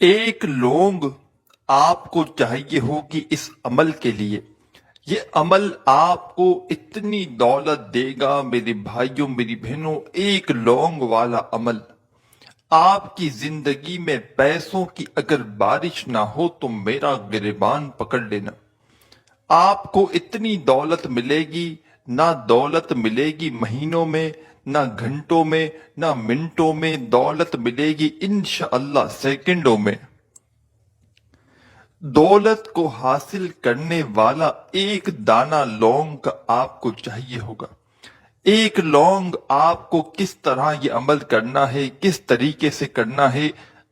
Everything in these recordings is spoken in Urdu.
ایک لونگ آپ کو چاہیے ہوگی اس عمل کے لیے۔ یہ عمل آپ کو اتنی دولت دے گا میرے بھائیوں میری بہنوں، ایک لونگ والا عمل۔ آپ کی زندگی میں پیسوں کی اگر بارش نہ ہو تو میرا گریبان پکڑ لینا۔ آپ کو اتنی دولت ملے گی، نہ دولت ملے گی مہینوں میں، نہ گھنٹوں میں، نہ منٹوں میں، دولت ملے گی انشاءاللہ سیکنڈوں میں۔ دولت کو حاصل کرنے والا ایک دانہ لونگ کا آپ کو چاہیے ہوگا۔ ایک لونگ آپ کو کس طرح یہ عمل کرنا ہے، کس طریقے سے کرنا ہے،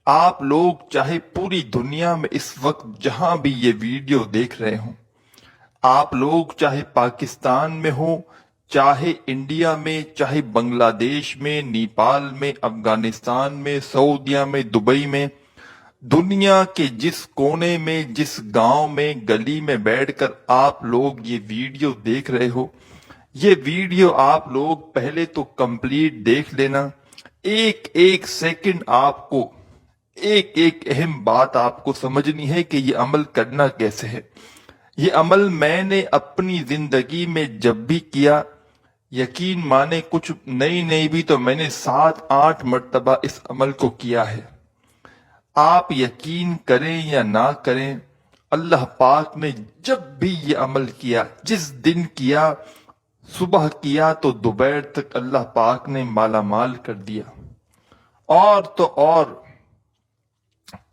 آپ لوگ چاہے پوری دنیا میں اس وقت جہاں بھی یہ ویڈیو دیکھ رہے ہوں، آپ لوگ چاہے پاکستان میں ہوں، چاہے انڈیا میں، چاہے بنگلہ دیش میں، نیپال میں، افغانستان میں، سعودیہ میں، دبئی میں، دنیا کے جس کونے میں، جس گاؤں میں، گلی میں بیٹھ کر آپ لوگ یہ ویڈیو دیکھ رہے ہو، یہ ویڈیو آپ لوگ پہلے تو کمپلیٹ دیکھ لینا۔ ایک ایک سیکنڈ آپ کو ایک ایک اہم بات آپ کو سمجھنی ہے کہ یہ عمل کرنا کیسے ہے۔ یہ عمل میں نے اپنی زندگی میں جب بھی کیا، یقین مانے کچھ نئی بھی تو میں نے 7-8 مرتبہ اس عمل کو کیا ہے۔ آپ یقین کریں یا نہ کریں، اللہ پاک نے جب بھی یہ عمل کیا، جس دن کیا، صبح کیا تو دوپہر تک اللہ پاک نے مالا مال کر دیا۔ اور تو اور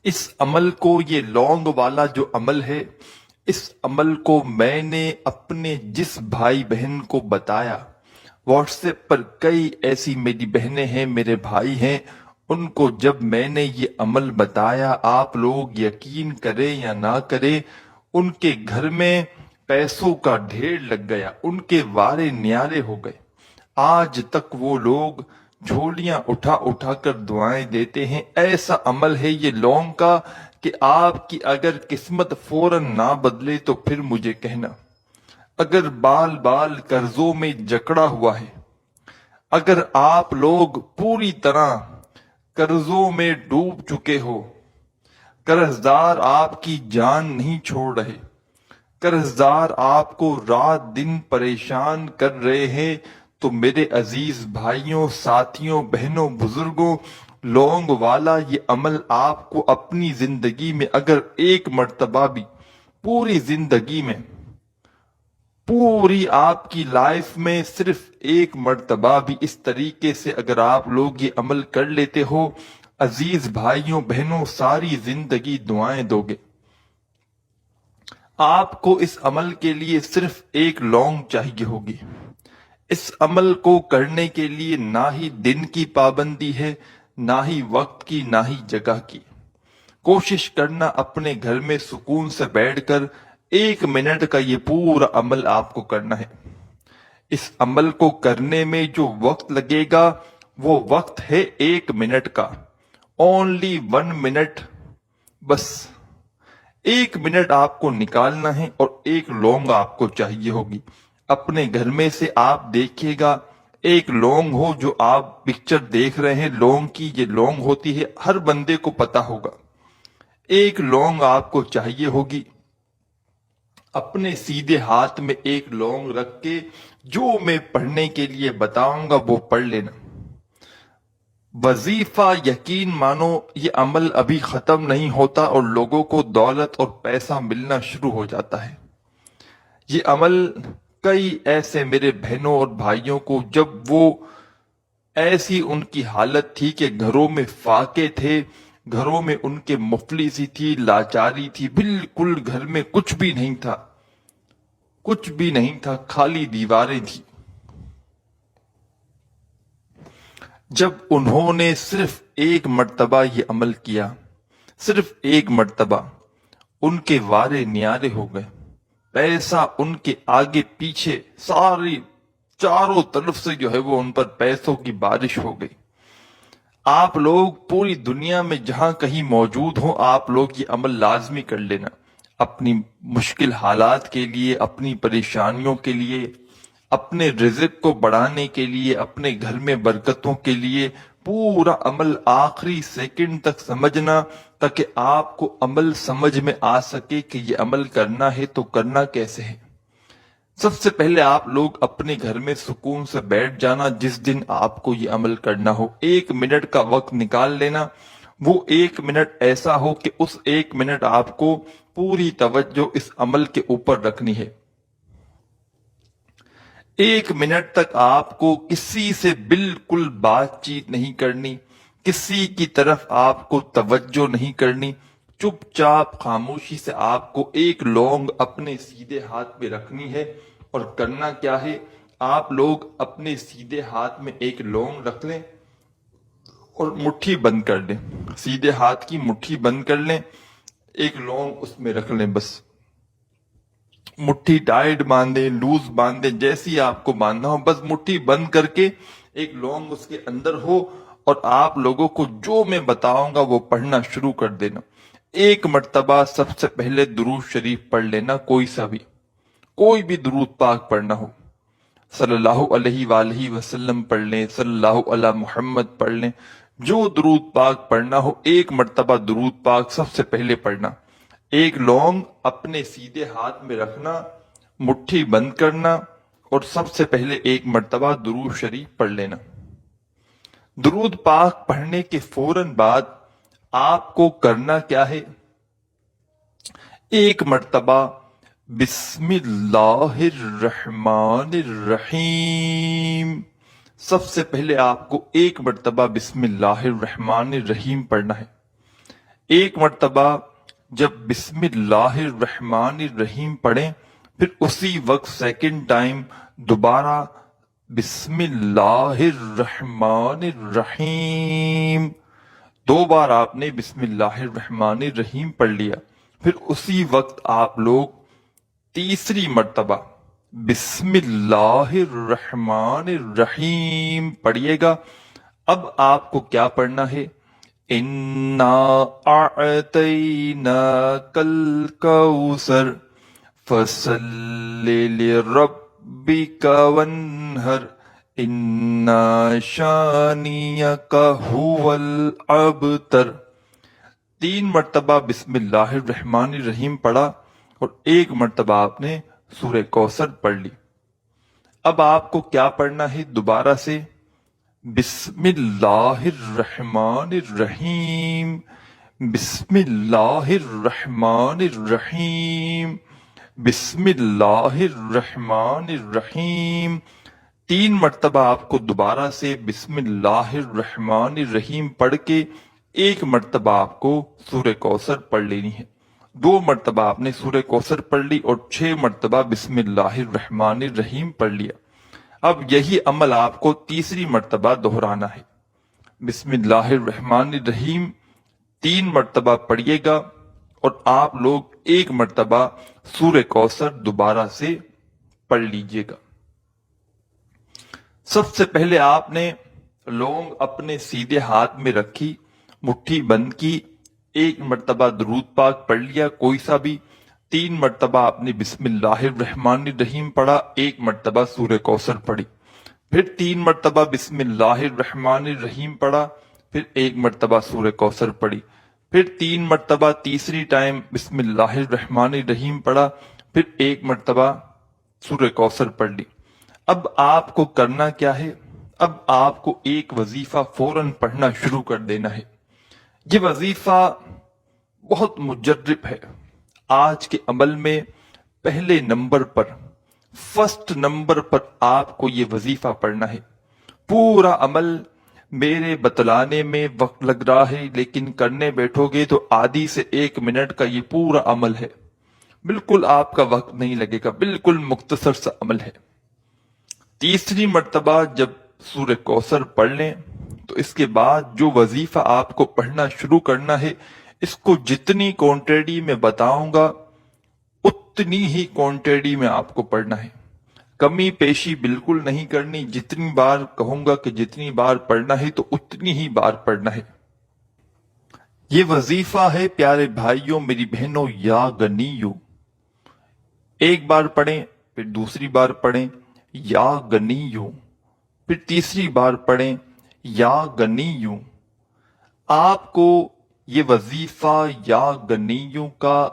اس عمل کو، یہ لونگ والا جو عمل ہے، اس عمل کو میں نے اپنے جس بھائی بہن کو بتایا، واٹس ایپ پر کئی ایسی میری بہنیں ہیں، میرے بھائی ہیں، ان کو جب میں نے یہ عمل بتایا، آپ لوگ یقین کریں یا نہ کریں، ان کے گھر میں پیسوں کا ڈھیر لگ گیا، ان کے وارے نیارے ہو گئے۔ آج تک وہ لوگ جھولیاں اٹھا اٹھا کر دعائیں دیتے ہیں۔ ایسا عمل ہے یہ لونگ کا کہ آپ کی اگر قسمت فوراً نہ بدلے تو پھر مجھے کہنا۔ اگر بال بال قرضوں میں جکڑا ہوا ہے، اگر آپ لوگ پوری طرح قرضوں میں ڈوب چکے ہو، قرضدار آپ کی جان نہیں چھوڑ رہے، قرضدار آپ کو رات دن پریشان کر رہے ہیں، تو میرے عزیز بھائیوں، ساتھیوں، بہنوں، بزرگوں، لونگ والا یہ عمل آپ کو اپنی زندگی میں اگر ایک مرتبہ بھی، پوری زندگی میں، پوری آپ کی لائف میں صرف ایک مرتبہ بھی اس طریقے سے اگر آپ لوگ یہ عمل کر لیتے ہو، عزیز بھائیوں بہنوں، ساری زندگی دعائیں دو گے۔ آپ کو اس عمل کے لیے صرف ایک لونگ چاہیے ہوگی۔ اس عمل کو کرنے کے لیے نہ ہی دن کی پابندی ہے، نہ ہی وقت کی، نہ ہی جگہ کی۔ کوشش کرنا اپنے گھر میں سکون سے بیٹھ کر 1 منٹ کا یہ پورا عمل آپ کو کرنا ہے۔ اس عمل کو کرنے میں جو وقت لگے گا وہ وقت ہے 1 منٹ کا، اونلی 1 منٹ، بس 1 منٹ آپ کو نکالنا ہے اور ایک لونگ آپ کو چاہیے ہوگی۔ اپنے گھر میں سے آپ دیکھیے گا، ایک لونگ ہو جو آپ پکچر دیکھ رہے ہیں لونگ کی، یہ لونگ ہوتی ہے، ہر بندے کو پتا ہوگا۔ ایک لونگ آپ کو چاہیے ہوگی، اپنے سیدھے ہاتھ میں ایک لونگ رکھ کے جو میں پڑھنے کے لیے بتاؤں گا وہ پڑھ لینا۔ وظیفہ یقین مانو یہ عمل ابھی ختم نہیں ہوتا اور لوگوں کو دولت اور پیسہ ملنا شروع ہو جاتا ہے۔ یہ عمل کئی ایسے میرے بہنوں اور بھائیوں کو، جب وہ ایسی ان کی حالت تھی کہ گھروں میں فاقے تھے، گھروں میں ان کے مفلسی تھی، لاچاری تھی، بالکل گھر میں کچھ بھی نہیں تھا، کچھ بھی نہیں تھا، خالی دیواریں تھی۔ جب انہوں نے صرف ایک مرتبہ یہ عمل کیا، صرف ایک مرتبہ، ان کے وارے نیارے ہو گئے۔ پیسہ ان کے آگے پیچھے ساری چاروں طرف سے جو ہے وہ ان پر پیسوں کی بارش ہو گئی۔ آپ لوگ پوری دنیا میں جہاں کہیں موجود ہوں، آپ لوگ یہ عمل لازمی کر لینا، اپنی مشکل حالات کے لیے، اپنی پریشانیوں کے لیے، اپنے رزق کو بڑھانے کے لیے، اپنے گھر میں برکتوں کے لیے، پورا عمل آخری سیکنڈ تک سمجھنا، تاکہ آپ کو عمل سمجھ میں آ سکے کہ یہ عمل کرنا ہے تو کرنا کیسے ہے۔ سب سے پہلے آپ لوگ اپنے گھر میں سکون سے بیٹھ جانا، جس دن آپ کو یہ عمل کرنا ہو 1 منٹ کا وقت نکال لینا۔ وہ 1 منٹ ایسا ہو کہ اس 1 منٹ آپ کو پوری توجہ اس عمل کے اوپر رکھنی ہے۔ 1 منٹ تک آپ کو کسی سے بالکل بات چیت نہیں کرنی، کسی کی طرف آپ کو توجہ نہیں کرنی، چپ چاپ خاموشی سے آپ کو ایک لونگ اپنے سیدھے ہاتھ پہ رکھنی ہے۔ اور کرنا کیا ہے، آپ لوگ اپنے سیدھے ہاتھ میں ایک لونگ رکھ لیں اور مٹھی بند کر لیں، سیدھے ہاتھ کی مٹھی بند کر لیں، ایک لونگ اس میں رکھ لیں، بس مٹھی ٹائٹ باندھیں، لوز باندھیں، جیسی آپ کو باندھنا ہو، بس مٹھی بند کر کے ایک لونگ اس کے اندر ہو، اور آپ لوگوں کو جو میں بتاؤں گا وہ پڑھنا شروع کر دینا۔ 1 مرتبہ سب سے پہلے درود شریف پڑھ لینا، کوئی بھی درود پاک پڑھنا ہو، صلی اللہ علیہ وآلہ وسلم پڑھ لیں، صلی اللہ علی محمد پڑھ لیں، جو درود پاک پڑھنا ہو 1 مرتبہ درود پاک سب سے پہلے پڑھنا۔ ایک لونگ اپنے سیدھے ہاتھ میں رکھنا، مٹھی بند کرنا، اور سب سے پہلے 1 مرتبہ درود شریف پڑھ لینا۔ درود پاک پڑھنے کے فوراً بعد آپ کو کرنا کیا ہے، 1 مرتبہ بسم اللہ الرحمن الرحیم، سب سے پہلے آپ کو 1 مرتبہ بسم اللہ الرحمن الرحیم پڑھنا ہے۔ 1 مرتبہ جب بسم اللہ الرحمن الرحیم پڑھیں، پھر اسی وقت سیکنڈ ٹائم دوبارہ بسم اللہ الرحمن الرحیم، 2 بار آپ نے بسم اللہ الرحمن الرحیم پڑھ لیا، پھر اسی وقت آپ لوگ تیسری مرتبہ بسم اللہ الرحمن الرحیم پڑھیے گا۔ اب آپ کو کیا پڑھنا ہے، اِنَّا أَعْطَيْنَاكَ الْكَوْثَرَ فَصَلِّ لِرَبِّكَ وَانْحَرْ إِنَّ شَانِئَكَ هُوَ الْأَبْتَرُ۔ 3 مرتبہ بسم اللہ الرحمن الرحیم پڑھا، اور 1 مرتبہ آپ نے سورہ کوثر پڑھ لی۔ اب آپ کو کیا پڑھنا ہے، دوبارہ سے بسم اللہ الرحمن الرحیم، بسم اللہ الرحمن الرحیم، بسم اللہ الرحمن الرحیم۔ 3 مرتبہ آپ کو دوبارہ سے بسم اللہ الرحمن الرحیم پڑھ کے 1 مرتبہ آپ کو سورہ کوثر پڑھ لینی ہے۔ 2 مرتبہ آپ نے سورہ کوثر پڑھ لی، اور 6 مرتبہ بسم اللہ الرحمن الرحیم پڑھ لیا۔ اب یہی عمل آپ کو تیسری مرتبہ دہرانا ہے۔ بسم اللہ الرحمن الرحیم 3 مرتبہ پڑھیے گا، اور آپ لوگ 1 مرتبہ سورہ کوثر دوبارہ سے پڑھ لیجئے گا۔ سب سے پہلے آپ نے لونگ اپنے سیدھے ہاتھ میں رکھی، مٹھی بند کی، 1 مرتبہ درود پاک پڑھ لیا کوئی سا بھی، 3 مرتبہ آپ نے بسم اللہ الرحمن الرحیم پڑھا، 1 مرتبہ سورہ کوثر پڑھی، پھر 3 مرتبہ بسم اللہ الرحمن الرحیم پڑھا، پھر 1 مرتبہ سورہ کوثر پڑھی، پھر 3 مرتبہ تیسری ٹائم بسم اللہ الرحمن الرحیم پڑھا، پھر 1 مرتبہ سورہ کوثر پڑھ لی۔ اب آپ کو کرنا کیا ہے، اب آپ کو ایک وظیفہ فوراً پڑھنا شروع کر دینا ہے۔ یہ وظیفہ بہت مجرب ہے۔ آج کے عمل میں پہلے نمبر پر، فرسٹ نمبر پر آپ کو یہ وظیفہ پڑھنا ہے۔ پورا عمل میرے بتلانے میں وقت لگ رہا ہے، لیکن کرنے بیٹھو گے تو آدھی سے 1 منٹ کا یہ پورا عمل ہے، بالکل آپ کا وقت نہیں لگے گا، بالکل مختصر سا عمل ہے۔ تیسری مرتبہ جب سورہ کوثر پڑھ لیں تو اس کے بعد جو وظیفہ آپ کو پڑھنا شروع کرنا ہے، اس کو جتنی کوانٹٹی میں بتاؤں گا اتنی ہی کوانٹٹی میں آپ کو پڑھنا ہے، کمی پیشی بالکل نہیں کرنی، جتنی بار کہوں گا کہ جتنی بار پڑھنا ہے تو اتنی ہی بار پڑھنا ہے۔ یہ وظیفہ ہے پیارے بھائیوں میری بہنوں، یا غنیو، ایک بار پڑھیں، پھر دوسری بار پڑھیں یا غنیو، پھر تیسری بار پڑھیں یا غنیوں، آپ کو یہ وظیفہ یا غنیوں کا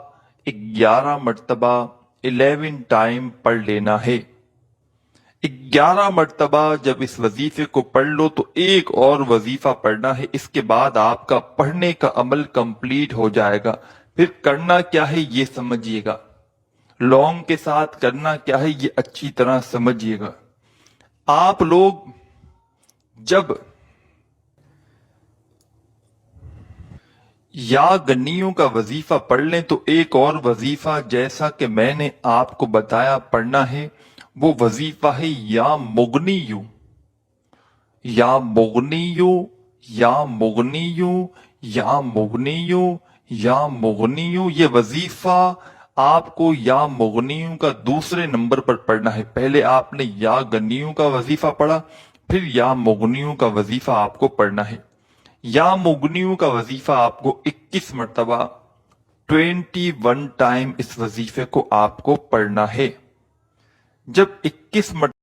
11 مرتبہ 11 ٹائم پڑھ لینا ہے۔ 11 مرتبہ جب اس وظیفے کو پڑھ لو تو ایک اور وظیفہ پڑھنا ہے، اس کے بعد آپ کا پڑھنے کا عمل کمپلیٹ ہو جائے گا۔ پھر کرنا کیا ہے یہ سمجھیے گا، لونگ کے ساتھ کرنا کیا ہے یہ اچھی طرح سمجھیے گا۔ آپ لوگ جب یا غنیوں کا وظیفہ پڑھ لیں تو ایک اور وظیفہ جیسا کہ میں نے آپ کو بتایا پڑھنا ہے، وہ وظیفہ ہے یا مغنیو، یا مغنیو، یا مغنیو، یا مغنیو، یا مغنیو۔ یہ وظیفہ آپ کو یا مغنیوں کا دوسرے نمبر پر پڑھنا ہے۔ پہلے آپ نے یا غنیوں کا وظیفہ پڑھا، پھر یا مغنیوں کا وظیفہ آپ کو پڑھنا ہے۔ یا مغنیوں کا وظیفہ آپ کو 21 مرتبہ 21 ٹائم اس وظیفے کو آپ کو پڑھنا ہے۔ جب 21 مرتبہ